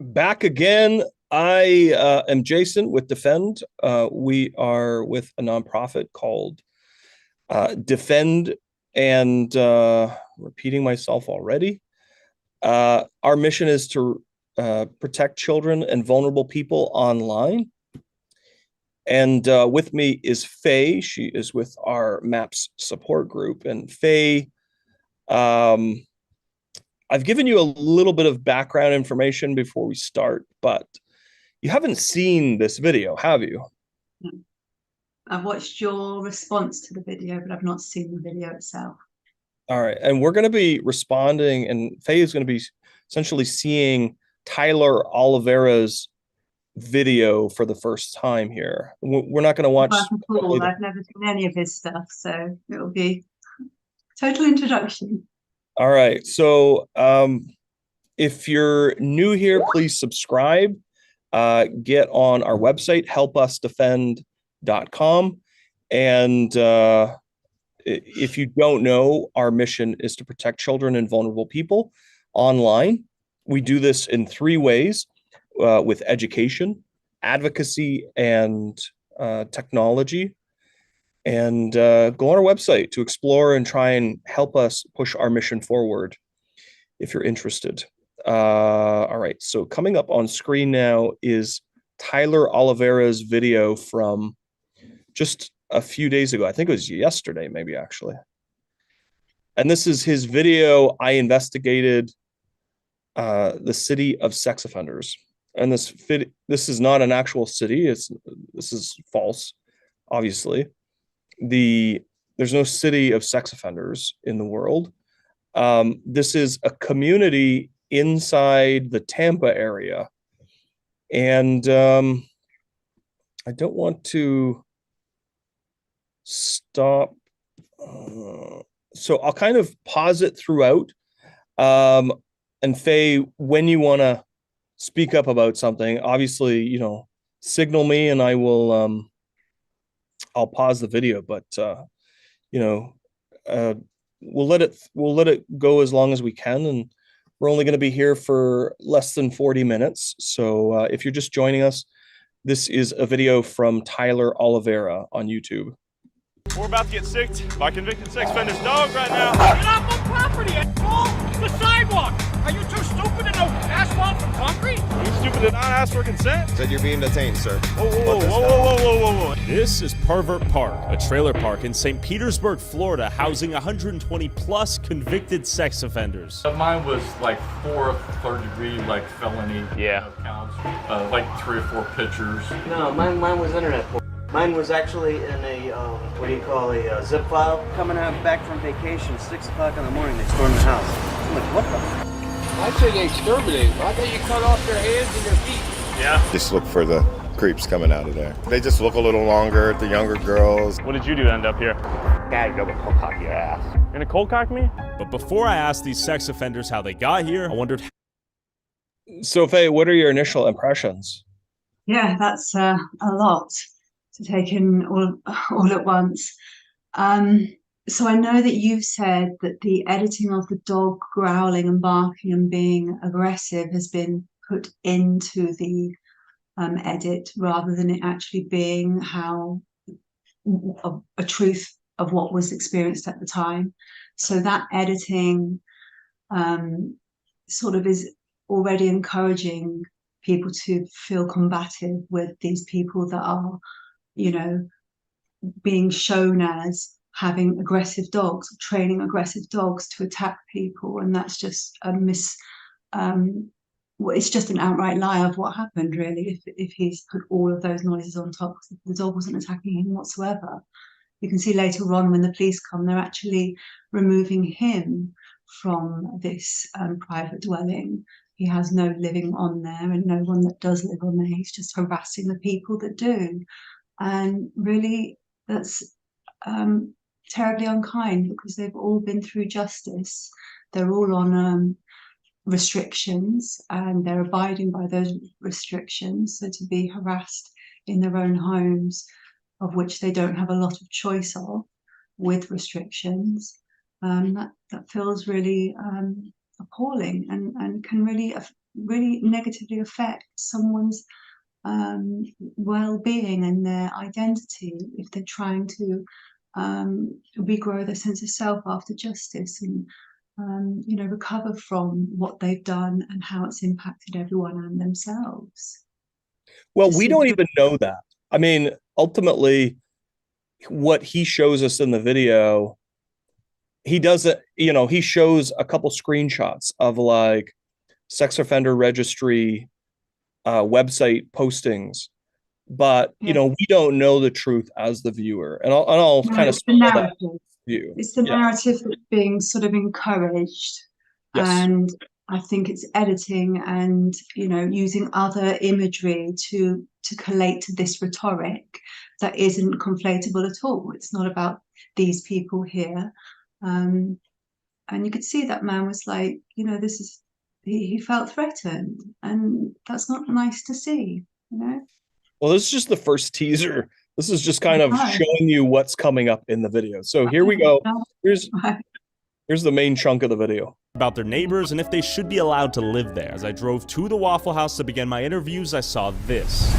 Back again. I am Jason with Defend. We are with a nonprofit called Defend, and repeating myself already. Our mission is to protect children and vulnerable people online. And with me is Faye. She is with our MAPS support group. And Faye, I've given you a little bit of background information before we start, but you haven't seen this video, have you? I've watched your response to the video, but I've not seen the video itself. All right. And we're going to be responding, and Faye is going to be essentially seeing Tyler Oliveira's video for the first time here. We're not going to watch. I've never seen any of his stuff, so it'll be total introduction. All right. So if you're new here, please subscribe. Get on our website, HelpUsDefend.com. And if you don't know, our mission is to protect children and vulnerable people online. We do this in three ways, with education, advocacy, and technology. And go on our website to explore and try and help us push our mission forward if you're interested. All right, so coming up on screen now is Tyler Oliveira's video from just a few days ago. I think it was yesterday, maybe, actually. And this is his video. I investigated the city of sex offenders. And this is not an actual city. This is false, obviously. There's no city of sex offenders in the world. This is a community inside the Tampa area. And I don't want to stop. So I'll kind of pause it throughout. And Faye, when you want to speak up about something, obviously, signal me and I will, I'll pause the video, but we'll let it go as long as we can, and we're only going to be here for less than 40 minutes. So if you're just joining us, this is a video from Tyler Oliveira on YouTube. We're about to get sicked by convicted sex offenders' dog right now. Get off my property, asshole! The sidewalk! Are you too stupid to know asphalt from concrete? Are you stupid to not ask for consent? Said you're being detained, sir. Whoa. This is Pervert Park, a trailer park in St. Petersburg, Florida, housing 120 plus convicted sex offenders. Mine was like 4 third-degree felony counts, like 3 or 4 pictures. No, mine was internet porn. Mine was actually in a, a zip file. Coming out back from vacation, 6 o'clock in the morning, they stormed the house. I'm like, what the? I say they exterminate. I thought you cut off their hands and their feet. Yeah. Just look for the creeps coming out of there. They just look a little longer, the younger girls. What did you do to end up here? Guy, you gonna cold cock your ass. You're gonna cold cock me? But before I asked these sex offenders how they got here, I wondered. So Faye, what are your initial impressions? Yeah, that's a lot to take in all at once. So I know that you've said that the editing of the dog growling and barking and being aggressive has been put into the edit rather than it actually being a truth of what was experienced at the time. So that editing sort of is already encouraging people to feel combative with these people that are, being shown as having aggressive dogs, training aggressive dogs to attack people, and that's just it's just an outright lie of what happened, really. If he's put all of those noises on top, the dog wasn't attacking him whatsoever. You can see later on when the police come, they're actually removing him from this private dwelling. He has no living on there and no one that does live on there. He's just harassing the people that do. And really, that's terribly unkind, because they've all been through justice. They're all on restrictions and they're abiding by those restrictions. So to be harassed in their own homes, of which they don't have a lot of choice of, with restrictions, that feels really appalling and can really really negatively affect someone's well-being and their identity if they're trying to regrow their sense of self after justice and recover from what they've done and how it's impacted everyone and themselves. Well, Just we seems don't to- even know that. I mean, ultimately, what he shows us in the video, he doesn't, he shows a couple screenshots of like sex offender registry website postings, but Yeah. we don't know the truth as the viewer, and I'll No, kind of it's the narrative. view. It's the Yeah. narrative that's being sort of encouraged, Yes. and I think it's editing and using other imagery to collate to this rhetoric that isn't conflatable at all. It's not about these people here, and you could see that man was like, this is he felt threatened, and that's not nice to see. Well, this is just the first teaser. This is just kind of Right. showing you what's coming up in the video. So here we go. Here's the main chunk of the video. About their neighbors and if they should be allowed to live there. As I drove to the Waffle House to begin my interviews, I saw this.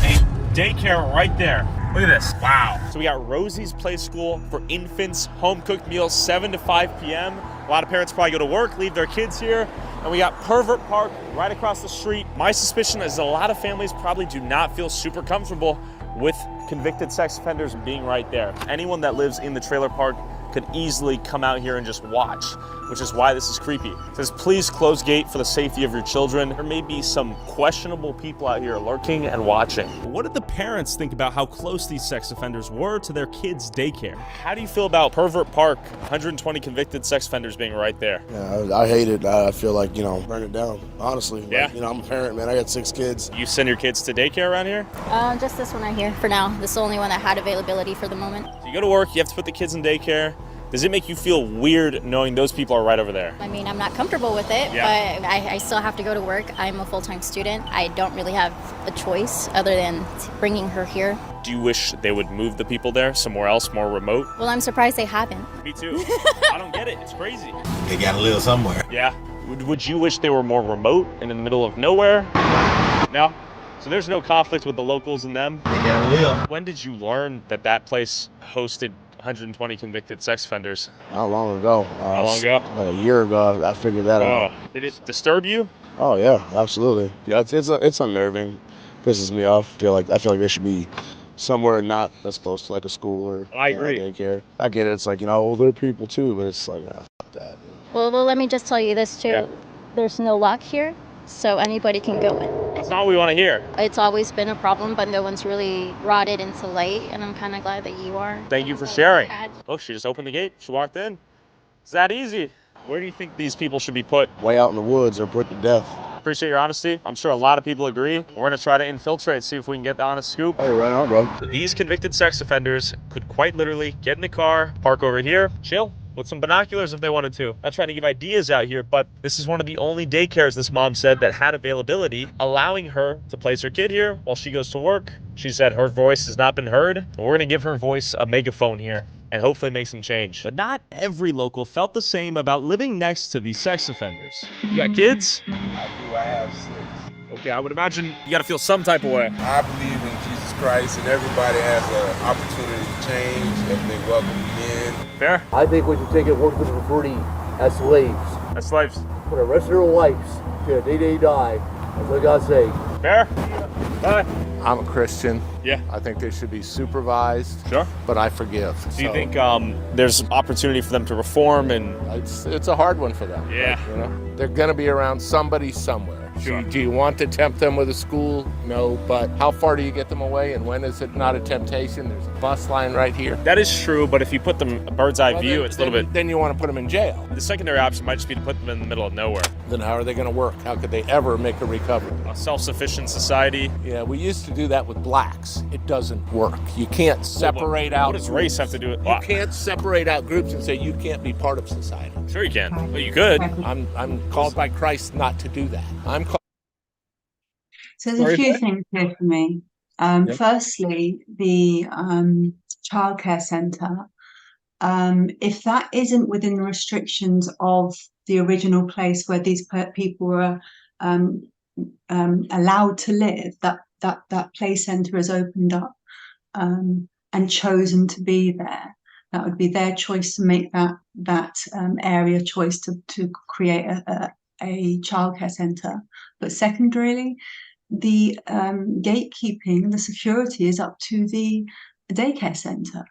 Daycare right there. Look at this. Wow. So we got Rosie's Play School for infants, home-cooked meals 7 to 5 p.m. A lot of parents probably go to work, leave their kids here. And we got Pervert Park right across the street. My suspicion is a lot of families probably do not feel super comfortable with convicted sex offenders being right there. Anyone that lives in the trailer park could easily come out here and just watch, which is why this is creepy. It says, please close gate for the safety of your children. There may be some questionable people out here lurking and watching. What did the parents think about how close these sex offenders were to their kids' daycare? How do you feel about Pervert Park, 120 convicted sex offenders being right there? Yeah, I hate it. I feel like, burn it down, honestly. Yeah. Like, I'm a parent, man. I got 6 kids. You send your kids to daycare around here? Just this one right here for now. This is the only one that had availability for the moment. So you go to work, you have to put the kids in daycare. Does it make you feel weird knowing those people are right over there? I mean, I'm not comfortable with it, Yeah. but I still have to go to work. I'm a full-time student. I don't really have a choice other than bringing her here. Do you wish they would move the people there somewhere else, more remote? Well, I'm surprised they haven't. Me too. I don't get it. It's crazy. They gotta live somewhere. Yeah. Would you wish they were more remote and in the middle of nowhere? No? So there's no conflict with the locals and them? They gotta live. When did you learn that that place hosted 120 convicted sex offenders? Not long ago. How long ago? Like a year ago, I figured that out. Oh, did it disturb you? Oh yeah, absolutely. Yeah, it's unnerving. Pisses me off. I feel like they should be somewhere not as close to like a school or I agree. daycare. I get it. It's like they're people too, but it's like fuck that. Well, let me just tell you this too. Yeah. There's no lock here, so anybody can go in. That's not what we want to hear. It's always been a problem, but no one's really brought it into light, and I'm kind of glad that you are. Thank you for sharing. Oh, she just opened the gate. She walked in. It's that easy. Where do you think these people should be put? Way out in the woods or put to death. Appreciate your honesty. I'm sure a lot of people agree. We're gonna try to infiltrate, see if we can get the honest scoop. Hey, right on, bro. These convicted sex offenders could quite literally get in the car, park over here, chill with some binoculars if they wanted to. Not trying to give ideas out here, but this is one of the only daycares, this mom said, that had availability, allowing her to place her kid here while she goes to work. She said her voice has not been heard. We're gonna give her voice a megaphone here and hopefully make some change. But not every local felt the same about living next to these sex offenders. You got kids? I do. I have 6. Okay, I would imagine you gotta feel some type of way. I believe in Jesus Christ, and everybody has an opportunity to change if they welcome you in. Fair? I think we should take it work with them for free as slaves As slaves. for the rest of their lives till the day they die. That's what God say. Fair? Bye. I'm a Christian. Yeah. I think they should be supervised. Sure. But I forgive. Do you think there's opportunity for them to reform and... It's a hard one for them. Yeah. They're going to be around somebody somewhere. Sure. Do you want to tempt them with a school? No, but how far do you get them away, and when is it not a temptation? There's a bus line right here. That is true, but if you put them a bird's eye view, it's a little bit... Then you want to put them in jail. The secondary option might just be to put them in the middle of nowhere. Then how are they going to work? How could they ever make a recovery? A self-sufficient society. Yeah, we used to do that with blacks. It doesn't work. You can't separate out... What does race have to do with... You can't separate out groups and say you can't be part of society. Sure you can. Well, you could. I'm called by Christ not to do that. I'm called... So there's a few things here for me. Firstly, the childcare centre. If that isn't within the restrictions of the original place where these people were allowed to live, that play center has opened up and chosen to be there. That would be their choice to make that area choice to create a childcare center. But secondarily, the gatekeeping, the security is up to the daycare center.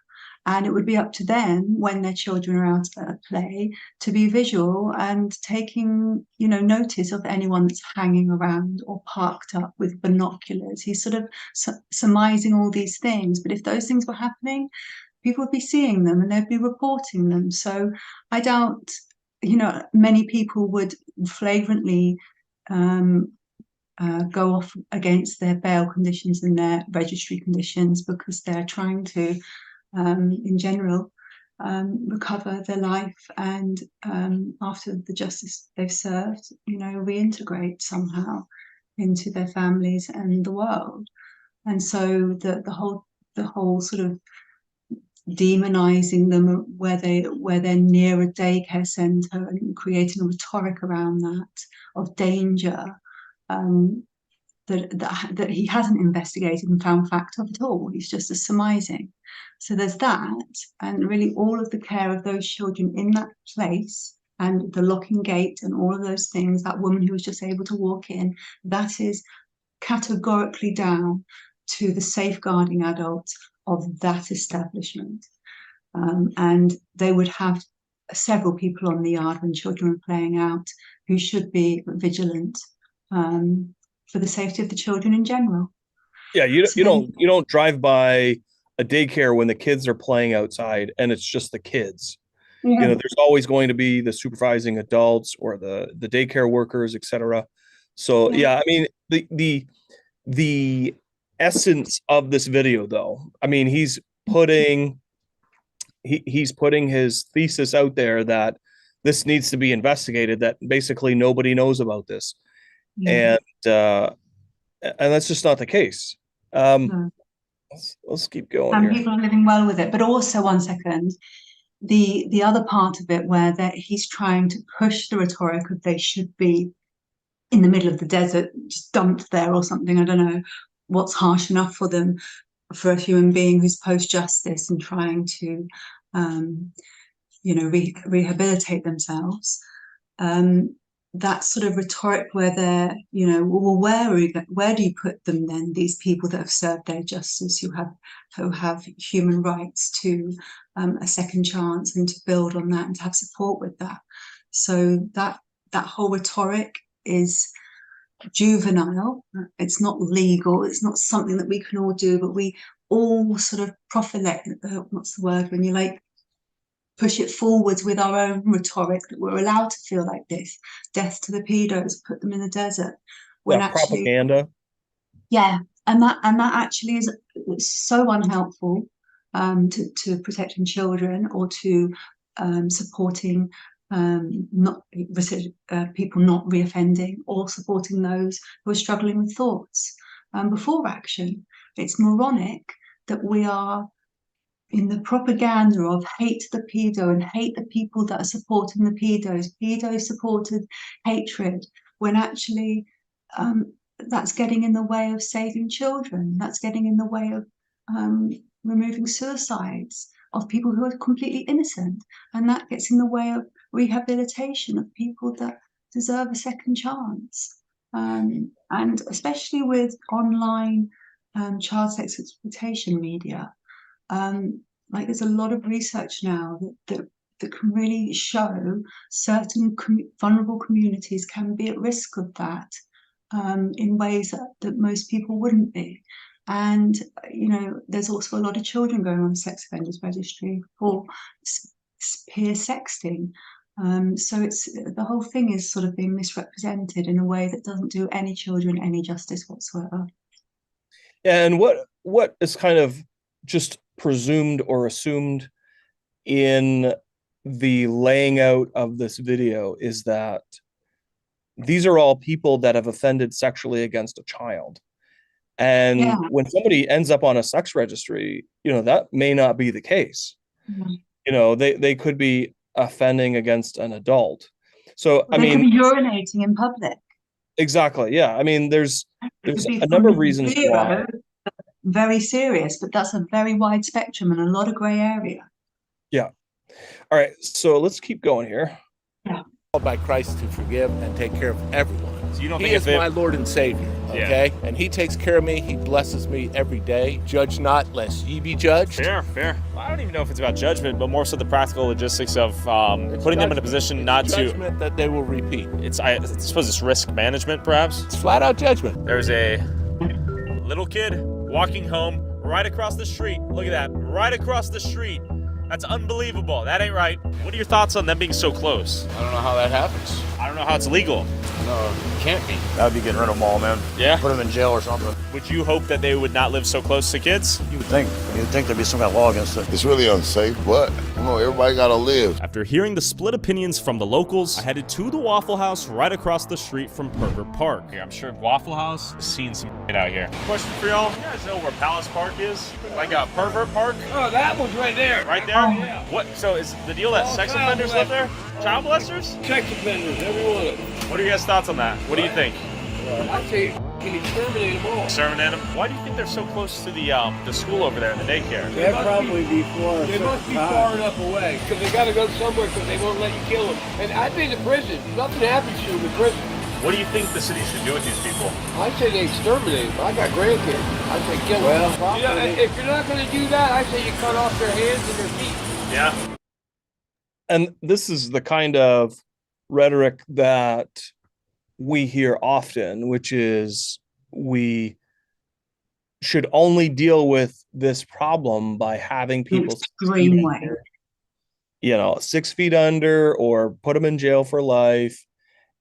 And it would be up to them when their children are out at play to be visual and taking, notice of anyone that's hanging around or parked up with binoculars. He's sort of surmising all these things. But if those things were happening, people would be seeing them and they'd be reporting them. So I doubt, many people would flagrantly go off against their bail conditions and their registry conditions because they're trying to, in general, recover their life and after the justice they've served, reintegrate somehow into their families and the world. And so the whole sort of demonizing them where they're near a daycare center and creating a rhetoric around that of danger that he hasn't investigated and found fact of at all. He's just a surmising. So there's that, and really all of the care of those children in that place and the locking gate and all of those things, that woman who was just able to walk in, that is categorically down to the safeguarding adults of that establishment. And they would have several people on the yard when children are playing out who should be vigilant for the safety of the children in general. Yeah, you don't drive by a daycare when the kids are playing outside and it's just the kids. Yeah. There's always going to be the supervising adults or the daycare workers, etc. So yeah, I mean the essence of this video, though, I mean he's putting his thesis out there that this needs to be investigated, that basically nobody knows about this. Yeah. And that's just not the case. Let's keep going. And here. People are living well with it. But also, one second, the other part of it where he's trying to push the rhetoric of they should be in the middle of the desert, just dumped there or something. I don't know what's harsh enough for them, for a human being who's post-justice and trying to, rehabilitate themselves. That sort of rhetoric where they're, well, where do you put them then? These people that have served their justice, who have human rights to a second chance and to build on that and to have support with that. So that whole rhetoric is juvenile. It's not legal. It's not something that we can all do, but we all sort of what's the word when you push it forwards with our own rhetoric that we're allowed to feel like this. Death to the pedos, put them in the desert. When actually, propaganda. Yeah, and that actually is so unhelpful to protecting children or to supporting people not reoffending or supporting those who are struggling with thoughts before action. It's moronic that we are in the propaganda of hate the pedo and hate the people that are supporting the pedo supported hatred, when actually that's getting in the way of saving children. That's getting in the way of removing suicides of people who are completely innocent, and that gets in the way of rehabilitation of people that deserve a second chance. And especially with online child sex exploitation media, there's a lot of research now that can really show certain vulnerable communities can be at risk of that in ways that most people wouldn't be. And there's also a lot of children going on the sex offenders registry for peer sexting. So the whole thing is sort of being misrepresented in a way that doesn't do any children any justice whatsoever. And what is kind of just presumed or assumed in the laying out of this video is that these are all people that have offended sexually against a child. And when somebody ends up on a sex registry, that may not be the case. They could be offending against an adult. So they could be urinating in public. Exactly. Yeah. I mean, there's It could be a number of from reasons why. zero, very serious, but that's a very wide spectrum and a lot of grey area. Yeah. All right. So let's keep going here. Called by Christ to forgive and take care of everyone. So you don't He think is if it- my Lord and Savior, okay? And he takes care of me. He blesses me every day. Judge not, lest ye be judged. Fair. I don't even know if it's about judgment, but more so the practical logistics of putting them in a position not to. Judgment that they will repeat. I suppose it's risk management, perhaps. It's flat out judgment. There's a little kid walking home right across the street. Look at that, right across the street. That's unbelievable. That ain't right. What are your thoughts on them being so close? I don't know how that happens. I don't know how it's legal. No, it can't be. That would be getting rid of them all, man. Yeah? Put them in jail or something. Would you hope that they would not live so close to kids? You would think. You'd think there'd be some kind of law against it. It's really unsafe, but everybody gotta live. After hearing the split opinions from the locals, I headed to the Waffle House right across the street from Pervert Park. I'm sure Waffle House has seen some out here. Question for y'all. You guys know where Palace Park is? Like Pervert Park? Oh, that one's right there. Right there? Yeah. What? So is the deal that sex offenders live there? Child molesters? Sex offenders, every one of them. What are your guys' thoughts on that? What do you think? I say can exterminate them all. Exterminate them? Why do you think they're so close to the school over there in the daycare? They're probably before. They must be far enough away because they got to go somewhere because they won't let you kill them. And I've been to prison. Nothing happens to them in prison. What do you think the city should do with these people? I say they exterminate them. I got grandkids. I say kill them. Well, You know, if you're not going to do that, I say you cut off their hands and their feet. Yeah. And this is the kind of rhetoric that we hear often, which is we should only deal with this problem by having people Extreme way. 6 feet under or put them in jail for life,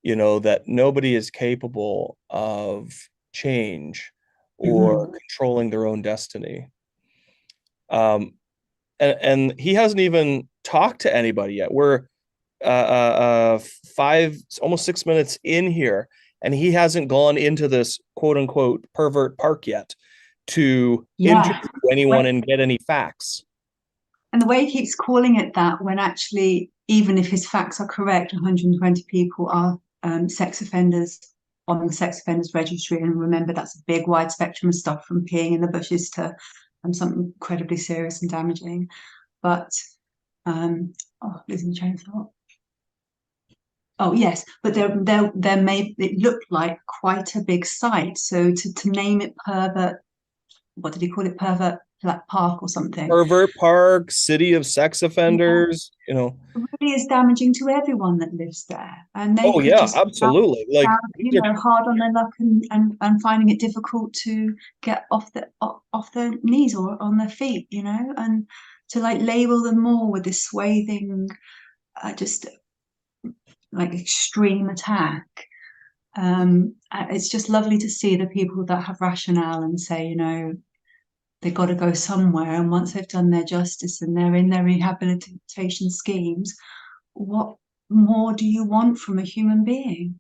that nobody is capable of change or controlling their own destiny. And he hasn't even talked to anybody yet. We're almost 6 minutes in here, and he hasn't gone into this quote unquote pervert park yet to interview anyone and get any facts. And the way he keeps calling it that, when actually, even if his facts are correct, 120 people are sex offenders on the sex offenders registry. And remember, that's a big wide spectrum of stuff from peeing in the bushes to something incredibly serious and damaging. But losing the train of thought. Oh yes, but there may it looked like quite a big site. So to name it pervert, what did he call it? Pervert Park or something? Pervert Park, city of sex offenders. It really is damaging to everyone that lives there. And they absolutely. Like hard on their luck and finding it difficult to get off their knees or on their feet, and to label them more with this swathing, just like extreme attack. It's just lovely to see the people that have rationale and say, they've got to go somewhere, and once they've done their justice and they're in their rehabilitation schemes, what more do you want from a human being?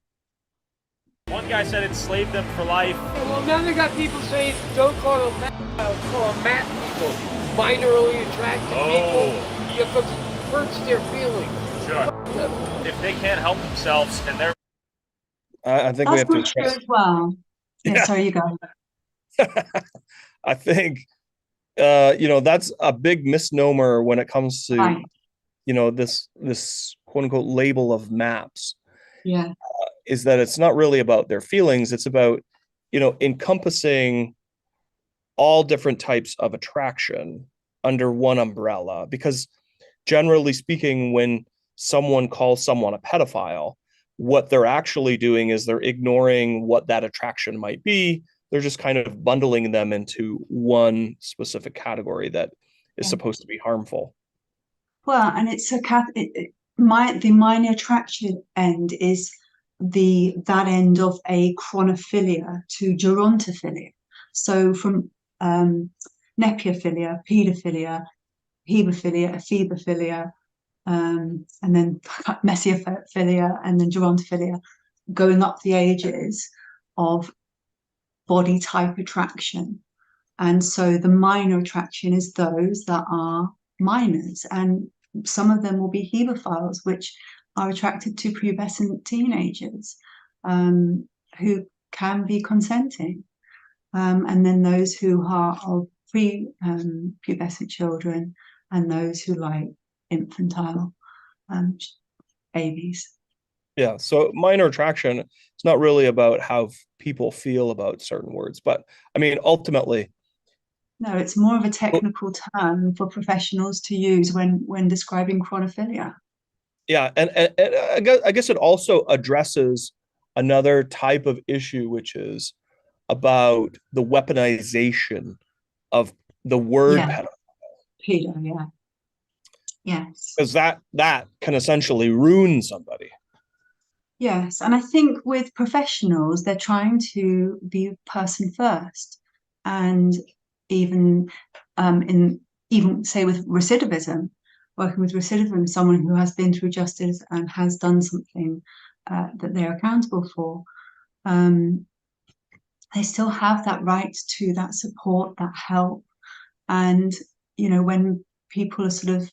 One guy said enslave them for life. Well, now they got people saying don't call them mat people, minorly attracted people, because it hurts their feelings. Sure. If they can't help themselves and they're... I think we have to address as well. Yeah, sorry, you go. I think that's a big misnomer when it comes to this quote unquote label of maps. Yeah. Is that it's not really about their feelings, it's about encompassing all different types of attraction under one umbrella. Because generally speaking, when someone calls someone a pedophile, what they're actually doing is they're ignoring what that attraction might be. They're just kind of bundling them into one specific category that is supposed to be harmful. Well, and it's the minor attraction end is that end of a chronophilia to gerontophilia. So from nepiophilia, paedophilia, hebephilia, ephebophilia, and then mesiophilia, and then gerontophilia, going up the ages of body type attraction. And so the minor attraction is those that are minors, and some of them will be hebephiles, which are attracted to pubescent teenagers. And who can be consenting, and then those who are of pre-pubescent children, and those who like infantile babies. Yeah, so minor attraction, it's not really about how people feel about certain words, but I mean, ultimately, no, it's more of a technical term for professionals to use when describing chronophilia. Yeah, and I guess it also addresses another type of issue, which is about the weaponization of the word Yeah, pedo, yeah. Yes. because that can essentially ruin somebody. Yes, and I think with professionals, they're trying to be person first, and even even say with recidivism, working with recidivism, someone who has been through justice and has done something that they're accountable for, they still have that right to that support, that help, and when people are sort of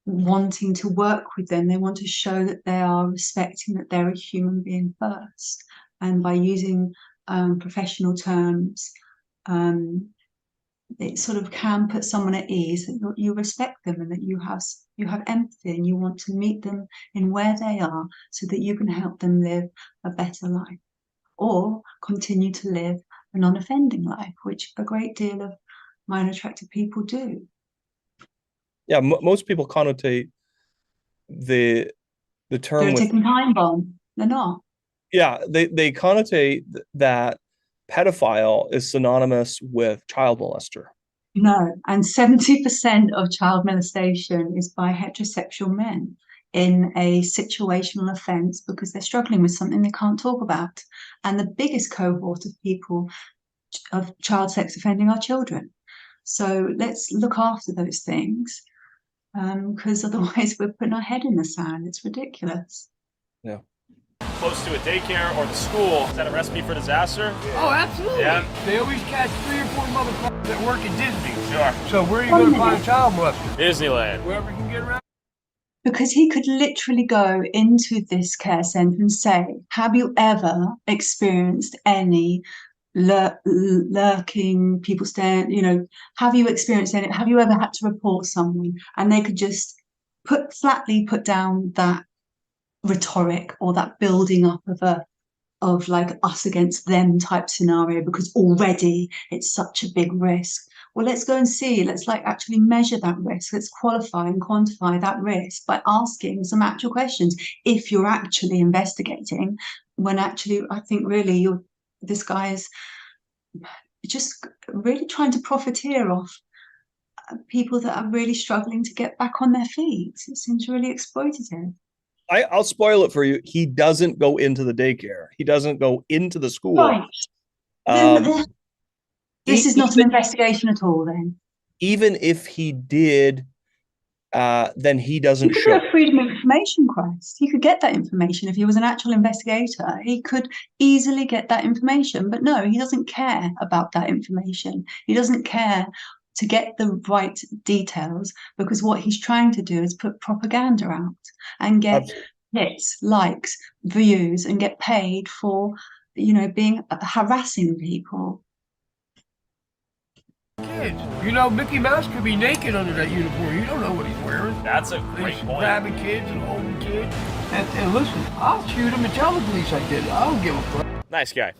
wanting to work with them, they want to show that they are respecting that they're a human being first, and by using professional terms, it sort of can put someone at ease that you respect them and that you have empathy and you want to meet them in where they are so that you can help them live a better life or continue to live a non-offending life, which a great deal of minor attracted people do. Yeah, most people connotate the term They're a with ticking time bomb. They're not. yeah, they connotate that pedophile is synonymous with child molester. No, and 70% of child molestation is by heterosexual men in a situational offence because they're struggling with something they can't talk about. And the biggest cohort of people of child sex offending are children. So let's look after those things, because otherwise we're putting our head in the sand. It's ridiculous. Yeah. Close to a daycare or the school, is that a recipe for disaster? Oh, absolutely. Yeah. They always catch 3 or 4 motherfuckers that work at Disney. Sure. So where are you going to find a child molester? Disneyland. Wherever you can get around. Because he could literally go into this care centre and say, have you ever experienced any lurking, people staring, have you experienced any, have you ever had to report someone? And they could just flatly put down that rhetoric or that building up of like us against them type scenario, because already it's such a big risk. Well, let's go and see. Let's actually measure that risk. Let's qualify and quantify that risk by asking some actual questions. If you're actually investigating, when actually, I think really this guy is just really trying to profiteer off people that are really struggling to get back on their feet. It seems really exploitative. I'll spoil it for you. He doesn't go into the daycare. He doesn't go into the school. Right. This is not an investigation at all, then. Even if he did, then he doesn't He could show. do a freedom of information request. He could get that information if he was an actual investigator. He could easily get that information. But no, he doesn't care about that information. He doesn't care to get the right details, because what he's trying to do is put propaganda out and get hits, likes, views, and get paid for, being harassing people. Kids, Mickey Mouse could be naked under that uniform. You don't know what he's wearing. That's a great point. Grabbing kids and holding kids. And listen, I'll shoot him and tell the police I did it. I don't give a fuck. Nice guy.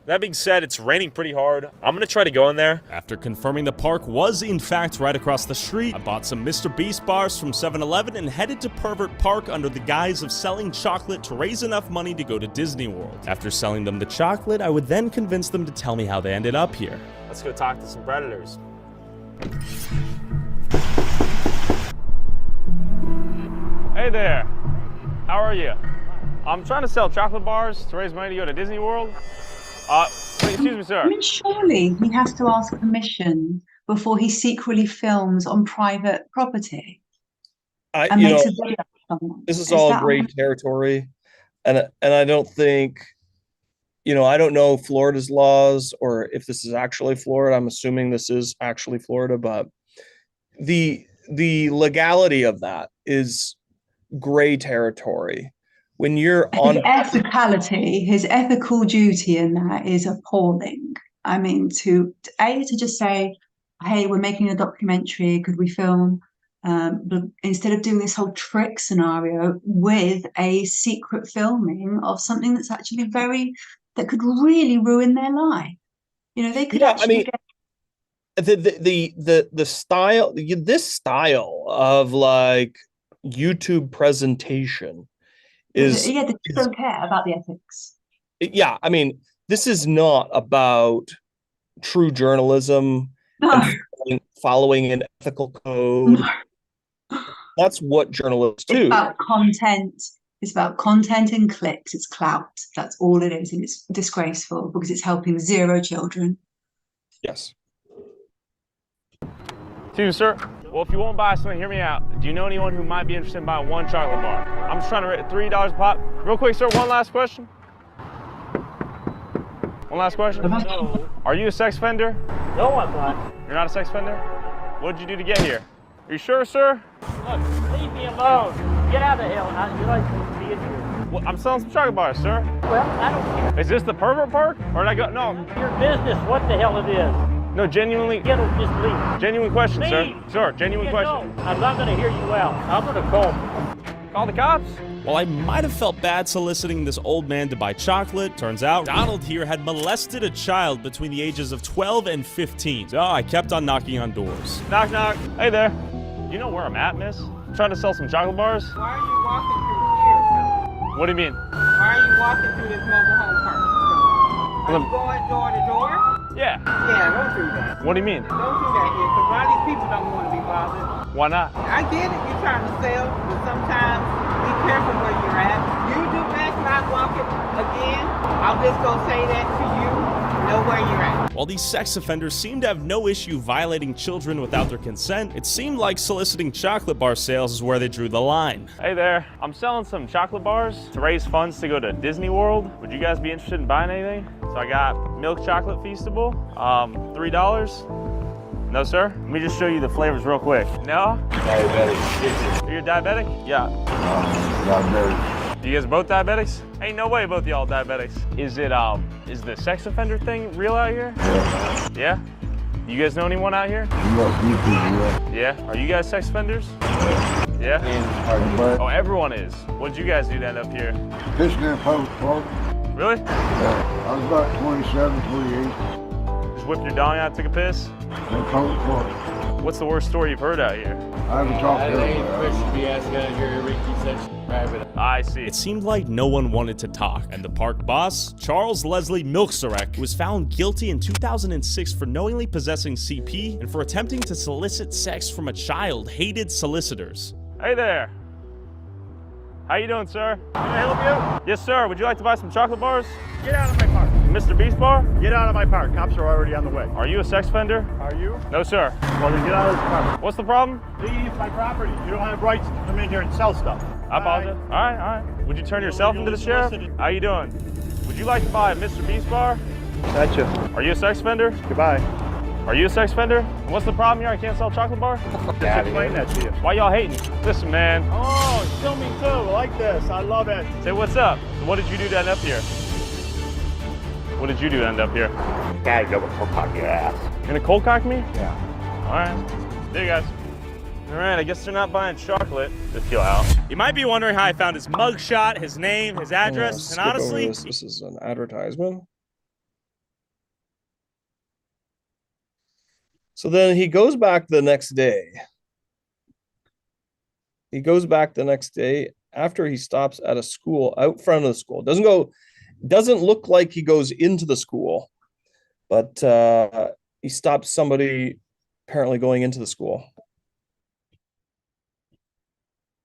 That being said, it's raining pretty hard. I'm gonna try to go in there. After confirming the park was in fact right across the street, I bought some Mr. Beast bars from 7-Eleven and headed to Pervert Park under the guise of selling chocolate to raise enough money to go to Disney World. After selling them the chocolate, I would then convince them to tell me how they ended up here. Let's go talk to some predators. Hey there. How are you? I'm trying to sell chocolate bars to raise money to go to Disney World. Excuse me, sir. I mean, surely he has to ask permission before he secretly films on private property and makes a video of someone. This is all great territory, and I don't think, I don't know Florida's laws or if this is actually Florida. I'm assuming this is actually Florida, but the legality of that is gray territory, when you're His on ethicality, his ethical duty in that is appalling. I mean, to just say, hey, we're making a documentary, could we film? But instead of doing this whole trick scenario with a secret filming of something that's actually that could really ruin their life. You know, they could actually get the style, this style of like YouTube presentation is, they don't care about the ethics. Yeah, I mean, this is not about true journalism and following an ethical code. That's what journalists do. It's about content. It's about content and clicks. It's clout. That's all it is, and it's disgraceful because it's helping 0 children. Yes. Excuse me, sir. Well, if you won't buy something, hear me out. Do you know anyone who might be interested in buying 1 chocolate bar? I'm just trying to rate $3 a pop. Real quick, sir, one last question. One last question. No. Are you a sex offender? No, I'm not. You're not a sex offender? What did you do to get here? Are you sure, sir? Look, leave me alone. Get out of hell. You're not supposed to be in here. Well, I'm selling some chocolate bars, sir. Well, I don't care. Is this the pervert park? Or did I go? No. Your business, what the hell it is. No, genuinely. Get him, just leave. Genuine question, sir. Leave. Sir, genuine question. No, I'm not going to hear you out. I'm going to call. Call the cops? While I might have felt bad soliciting this old man to buy chocolate, turns out Donald here had molested a child between the ages of 12 and 15. So I kept on knocking on doors. Knock, knock. Hey there. You know where I'm at, miss? I'm trying to sell some chocolate bars. Why are you walking through here, sir? What do you mean? Why are you walking through this mobile home park? Are you going door to door? Yeah. Yeah, don't do that. What do you mean? Don't do that here, because a lot of these people don't want to be bothered. Why not? I get it, you're trying to sell, but sometimes be careful where you're at. You do best not walking again. I'll just go say that to you. Know where you're at. While these sex offenders seem to have no issue violating children without their consent, it seemed like soliciting chocolate bar sales is where they drew the line. Hey there. I'm selling some chocolate bars to raise funds to go to Disney World. Would you guys be interested in buying anything? So I got milk chocolate feastable, $3. No, sir? Let me just show you the flavors real quick. No? Diabetic. You're diabetic? Yeah. Diabetic. You guys both diabetics? Ain't no way both y'all diabetics. Is it, is the sex offender thing real out here? Yeah. Yeah? You guys know anyone out here? Yeah? Are you guys sex offenders? Yeah? Oh, everyone is. What did you guys do to end up here? Pissing in public park. Really? Yeah. I was about 27, 28. Just whipped your dong out, took a piss? In public park. What's the worst story you've heard out here? I haven't talked to I see. It seemed like no one wanted to talk, and the park boss, Charles Leslie Milksarek, was found guilty in 2006 for knowingly possessing CP and for attempting to solicit sex from a child, hated solicitors. Hey there. How you doing, sir? Can I help you? Yes, sir. Would you like to buy some chocolate bars? Get out of my park. Mr. Beast Bar? Get out of my park. Cops are already on the way. Are you a sex offender? Are you? No, sir. Well, then get out of this park. What's the problem? Leave my property. You don't have rights to come in here and sell stuff. I apologize. All right. Would you turn yourself into the sheriff? How you doing? Would you like to buy a Mr. Beast Bar? Gotcha. Are you a sex offender? Goodbye. Are you a sex offender? What's the problem here? I can't sell chocolate bar? Just explain that to you. Why y'all hating? Listen, man. Oh, kill me too. I like this. I love it. Say what's up. So what did you do to end up here? What did you do to end up here? Gotta go with cold cock your ass. You're gonna cold cock me? Yeah. All right. There you guys. All right, I guess they're not buying chocolate. Just chill out. You might be wondering how I found his mugshot, his name, his address, and honestly, this is an advertisement. So then he goes back the next day. He goes back the next day after he stops at a school out front of the school. Doesn't look like he goes into the school, but he stops somebody apparently going into the school.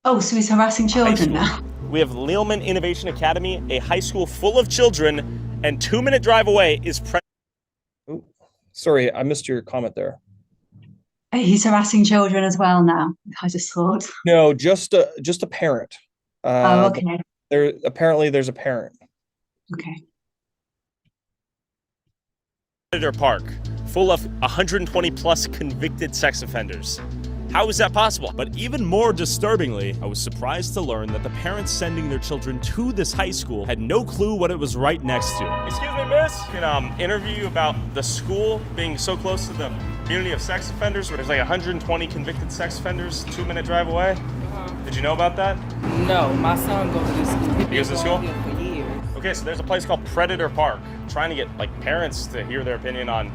Oh, so he's harassing children now. we have Lealman Innovation Academy, a high school full of children, and 2-minute drive away is Oh, sorry, I missed your comment there. He's harassing children as well now, I just thought. No, just a parent. Okay. There's a parent. Okay. Park, full of 120 plus convicted sex offenders. How is that possible? But even more disturbingly, I was surprised to learn that the parents sending their children to this high school had no clue what it was right next to. Excuse me, miss. Can interview you about the school being so close to the community of sex offenders. There's like 120 convicted sex offenders, 2-minute drive away. Did you know about that? No, my son goes to this school. He goes to school? Here for years. Okay, so there's a place called Predator Park. Trying to get like parents to hear their opinion on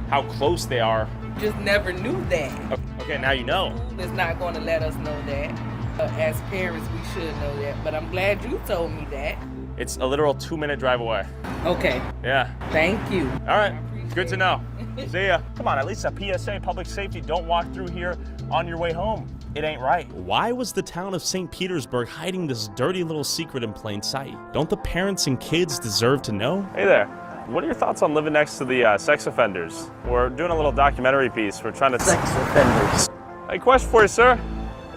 how close they are. Just never knew that. Okay, now you know. School is not going to let us know that. As parents, we should know that. But I'm glad you told me that. It's a literal 2-minute drive away. Okay. Yeah. Thank you. All right. Good to know. See ya. Come on, at least a PSA, public safety. Don't walk through here on your way home. It ain't right. Why was the town of St. Petersburg hiding this dirty little secret in plain sight? Don't the parents and kids deserve to know? Hey there. What are your thoughts on living next to the sex offenders? We're doing a little documentary piece. We're trying to... Sex offenders. Hey, question for you, sir.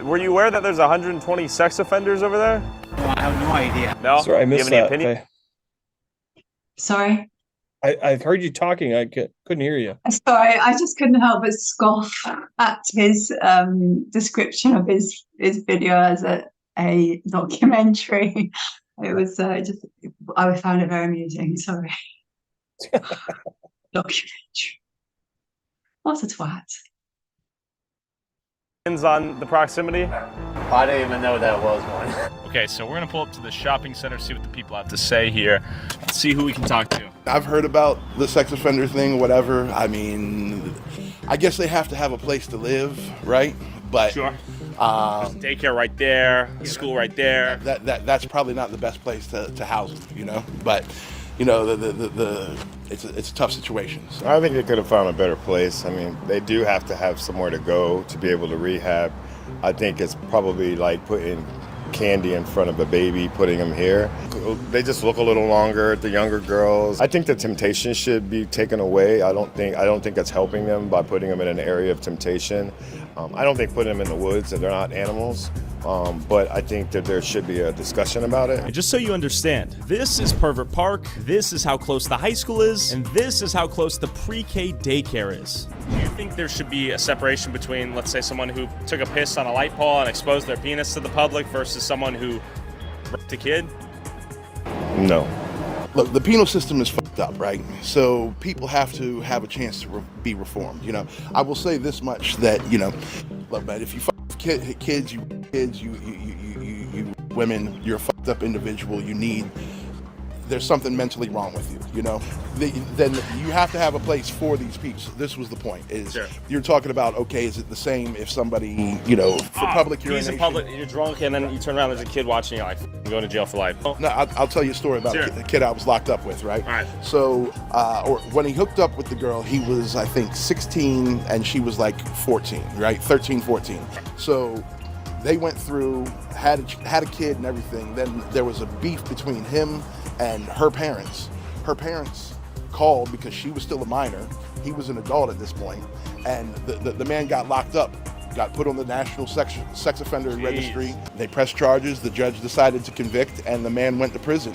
Were you aware that there's 120 sex offenders over there? No, I have no idea. No? Sorry, I Do you missed have any that. opinion? Sorry. I've heard you talking. I couldn't hear you. Sorry, I just couldn't help but scoff at his description of his video as a documentary. It was just, I found it very amusing. Sorry. Documentary. What a twat. On the proximity? I didn't even know that was one. Okay, so we're gonna pull up to the shopping center, see what the people have to say here, see who we can talk to. I've heard about the sex offender thing, whatever. I mean, I guess they have to have a place to live, right? But sure. Daycare right there, school right there. That's probably not the best place to house them, you know. But you know, it's a tough situation. So. I think they could have found a better place. I mean, they do have to have somewhere to go to be able to rehab. I think it's probably like putting candy in front of a baby, putting them here. They just look a little longer, the younger girls. I think the temptation should be taken away. I don't think it's helping them by putting them in an area of temptation. I don't think putting them in the woods, that they're not animals. But I think that there should be a discussion about it. And just so you understand, this is Pervert Park, this is how close the high school is, and this is how close the pre-K daycare is. Do you think there should be a separation between, let's say, someone who took a piss on a light pole and exposed their penis to the public versus someone who raped a kid? No. Look, the penal system is fucked up, right? So people have to have a chance to be reformed. You know, I will say this much, that look, man, if you fuck kids, you women, you're a fucked up individual. There's something mentally wrong with you. You know, then you have to have a place for these people. So this was the point. Sure. You're talking about, okay, is it the same if somebody, for public urination? In public, you're drunk and then you turn around, there's a kid watching you, like, going to jail for life. No, I'll tell you a story about a kid I was locked up with, right? All right. So, or when he hooked up with the girl, he was, I think, 16 and she was like 14, right? 13, 14. So they went through, had a kid and everything. Then there was a beef between him and her parents. Her parents called because she was still a minor. He was an adult at this point. And the man got locked up, got put on the National Sex Offender Registry. They pressed charges. The judge decided to convict, and the man went to prison,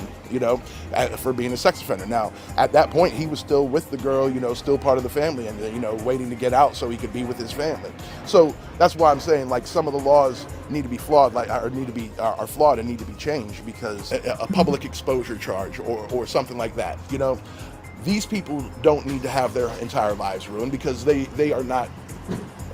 for being a sex offender. Now, at that point, he was still with the girl, still part of the family, and, waiting to get out so he could be with his family. So that's why I'm saying, like, some of the laws need to be flawed, are flawed and need to be changed, because a public exposure charge or something like that, These people don't need to have their entire lives ruined, because they are not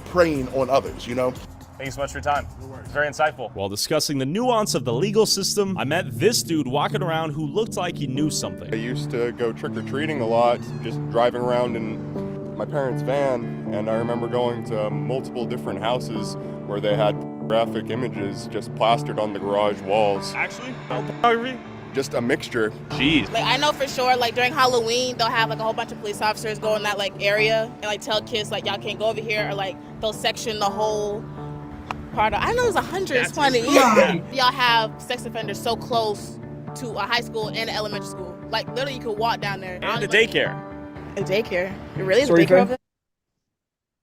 preying on others, Thank you so much for your time. It's very insightful. While discussing the nuance of the legal system, I met this dude walking around who looked like he knew something. I used to go trick-or-treating a lot, just driving around in my parents' van, and I remember going to multiple different houses where they had graphic images just plastered on the garage walls. Actually? Pornography? Just a mixture. Jeez. Like, I know for sure, like, during Halloween, they'll have, like, a whole bunch of police officers go in that, like, area and, like, tell kids, like, y'all can't go over here, or, like, they'll section the whole part of, I know there's 120. Y'all have sex offenders so close to a high school and an elementary school. Like, literally, you could walk down there. And the daycare. A daycare? It really is a daycare over there?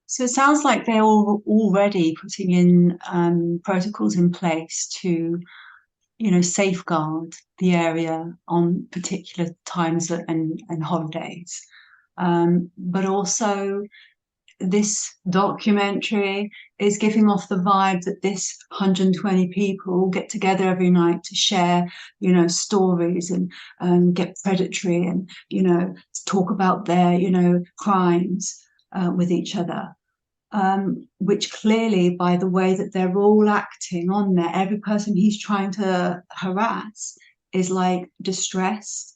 So it sounds like they're already putting in protocols in place to, safeguard the area on particular times and holidays. But also, this documentary is giving off the vibe that this 120 people get together every night to share, stories and get predatory and, talk about their, crimes with each other. Which clearly, by the way that they're all acting on there, every person he's trying to harass is like distressed,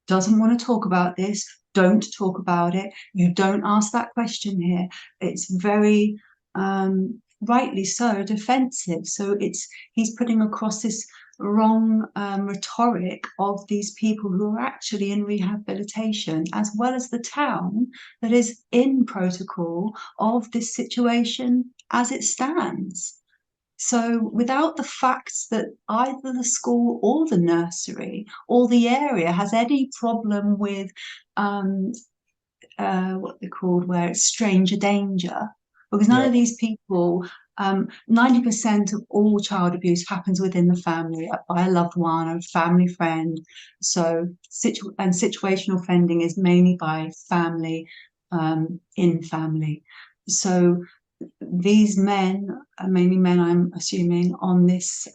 doesn't want to talk about this. Don't talk about it. You don't ask that question here. It's very rightly so defensive. So he's putting across this wrong rhetoric of these people who are actually in rehabilitation, as well as the town that is in protocol of this situation as it stands. So without the facts that either the school or the nursery or the area has any problem with what they're called, where it's stranger danger, because none of these people, 90% of all child abuse happens within the family by a loved one or a family friend. So situational offending is mainly by family, in family. So these men, mainly men, I'm assuming, on this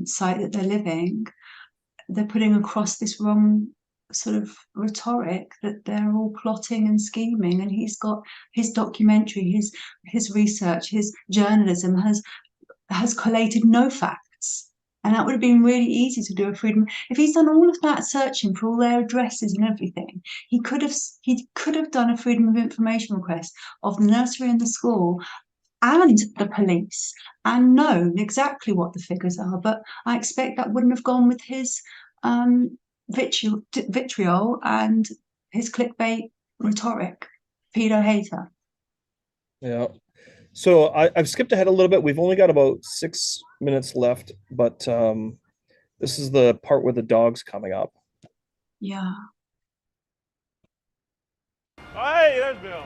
site that they're living, they're putting across this wrong sort of rhetoric that they're all plotting and scheming, and he's got his documentary, his research, his journalism has collated no facts. And that would have been really easy to do a freedom. If he's done all of that searching for all their addresses and everything, he could have done a freedom of information request of the nursery and the school and the police and known exactly what the figures are. But I expect that wouldn't have gone with his vitriol and his clickbait rhetoric, pedo hater. Yeah. So I've skipped ahead a little bit. We've only got about 6 minutes left, but this is the part where the dog's coming up. Yeah. Hey, there's Bill.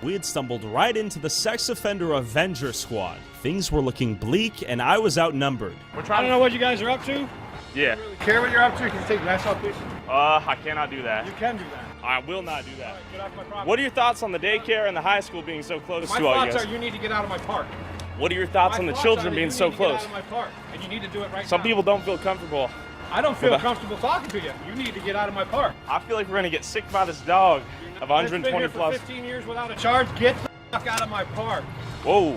We had stumbled right into the sex offender Avenger squad. Things were looking bleak, and I was outnumbered. We're trying to know what you guys are up to. Yeah. Really care what you're up to? Can you take mask off, please? I cannot do that. You can do that. I will not do that. Right, get off my property. What are your thoughts on the daycare and the high school being so close my to all you thoughts guys? are you need to get out of my park. What are your thoughts on the children being so close? Get out of my park, and you need to do it right Some now. people don't feel comfortable. I don't feel comfortable talking to you. You need to get out of my park. I feel like we're gonna get sick by this dog of 120 been here plus. for 15 years without a charge. Get the fuck out of my park. Whoa,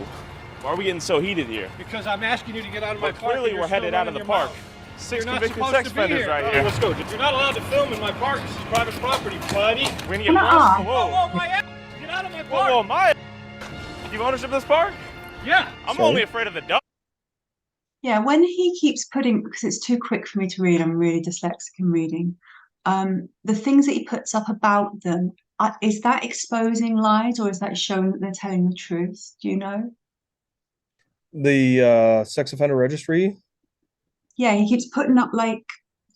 why are we getting so heated here? Because I'm asking you to get out of my But park. clearly we're headed out of the park. 6 convicted sex offenders right here. Let's go. You're not allowed to film in my park. This is private property, buddy. We're gonna get busted. Whoa, whoa, my ass. Get out of my park. Whoa, my ass. You have ownership of this park? Yeah. I'm only afraid of the dog. Yeah, when he keeps putting, because it's too quick for me to read, I'm really dyslexic in reading, the things that he puts up about them, is that exposing lies or is that showing that they're telling the truth? Do you know? The sex offender registry? Yeah, he keeps putting up like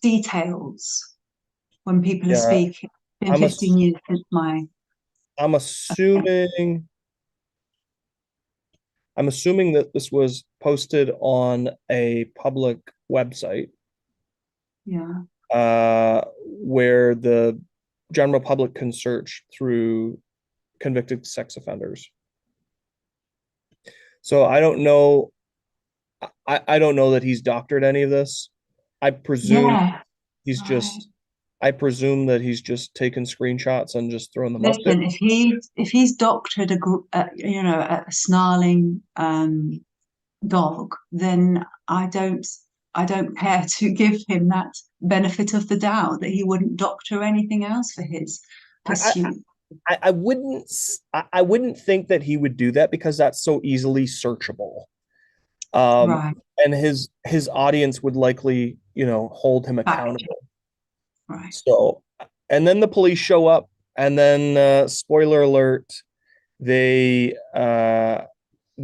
details when people are speaking. It's been 15 years since I'm assuming that this was posted on a public website. Yeah. Where the general public can search through convicted sex offenders. So I don't know. I don't know that he's doctored any of this. I presume he's just. I presume that he's just taken screenshots and just thrown them up there. If he's doctored a snarling dog, then I don't care to give him that benefit of the doubt that he wouldn't doctor anything else for his pursuit. I wouldn't think that he would do that because that's so easily searchable. Right. And his audience would likely, hold him accountable. Right. So, and then the police show up, and then spoiler alert, they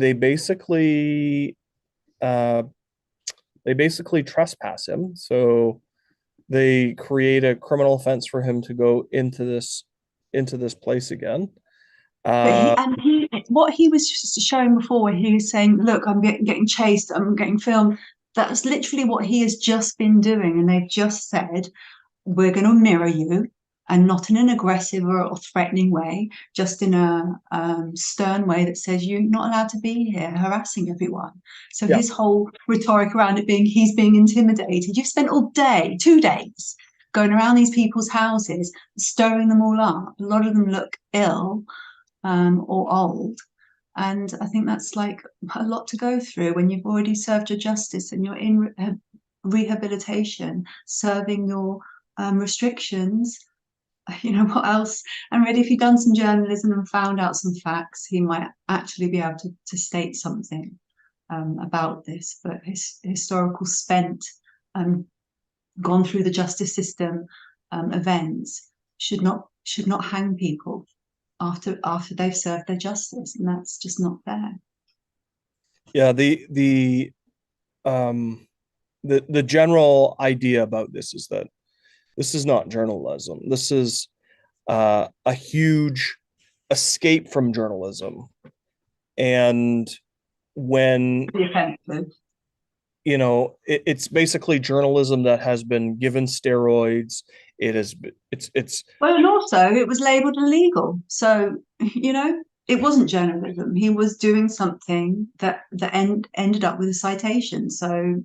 basically trespass him. So they create a criminal offense for him to go into this place again. What he was just showing before, where he was saying, "Look, I'm getting chased. I'm getting filmed." That's literally what he has just been doing, and they've just said, "We're going to mirror you. and not in an aggressive or threatening way, just in a stern way that says you're not allowed to be here, harassing everyone. So his whole rhetoric around it being he's being intimidated. You've spent all day, 2 days, going around these people's houses, stirring them all up. A lot of them look ill or old. And I think that's like a lot to go through when you've already served your justice and you're in rehabilitation, serving your restrictions. You know, what else? And really, if he'd done some journalism and found out some facts, he might actually be able to state something about this. But his historical spent gone through the justice system events should not hang people after they've served their justice, and that's just not fair. Yeah, the general idea about this is that this is not journalism. This is a huge escape from journalism. And when, you know, it's basically journalism that has been given steroids. It's well, and also it was labeled illegal. So, you know, it wasn't journalism. He was doing something that ended up with a citation. So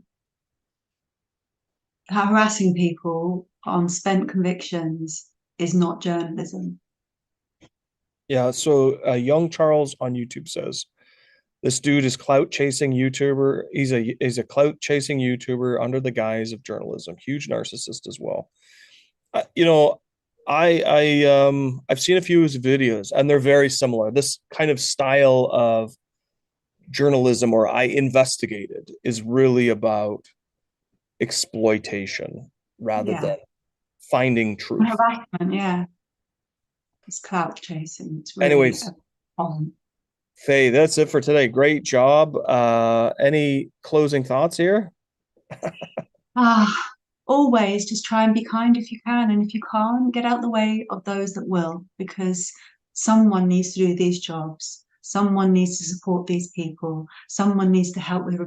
harassing people on spent convictions is not journalism. Yeah, so Young Charles on YouTube says, this dude is clout chasing YouTuber. He's a clout chasing YouTuber under the guise of journalism. Huge narcissist as well. You know, I've seen a few of his videos and they're very similar. This kind of style of journalism, or I investigated, is really about exploitation rather than finding truth. Harassment, yeah. It's clout chasing. It's really Anyways, Faye, that's it for today. Great job. Any closing thoughts here? Always just try and be kind if you can, and if you can't, get out the way of those that will, because someone needs to do these jobs. Someone needs to support these people. Someone needs to help with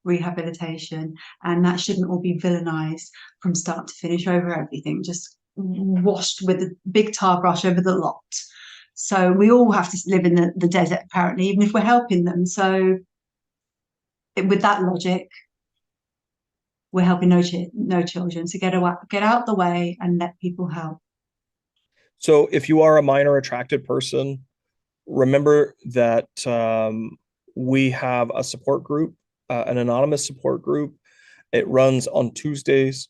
rehabilitation, and that shouldn't all be villainized from start to finish over everything, just washed with a big tar brush over the lot. So we all have to live in the desert, apparently, even if we're helping them. So with that logic, we're helping no children. So get out the way and let people help. So if you are a minor attracted person, remember that we have a support group, an anonymous support group. It runs on Tuesdays.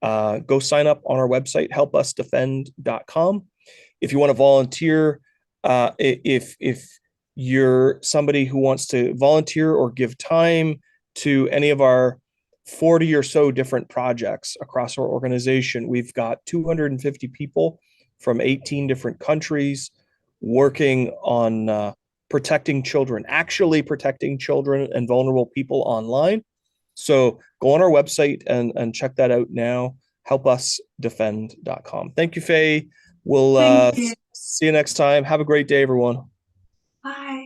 Go sign up on our website, HelpUsDefend.com. If you want to volunteer, if you're somebody who wants to volunteer or give time to any of our 40 or so different projects across our organization, we've got 250 people from 18 different countries working on protecting children, actually protecting children and vulnerable people online. So go on our website and check that out now, HelpUsDefend.com. Thank you, Faye. We'll see you next time. Have a great day, everyone. Bye.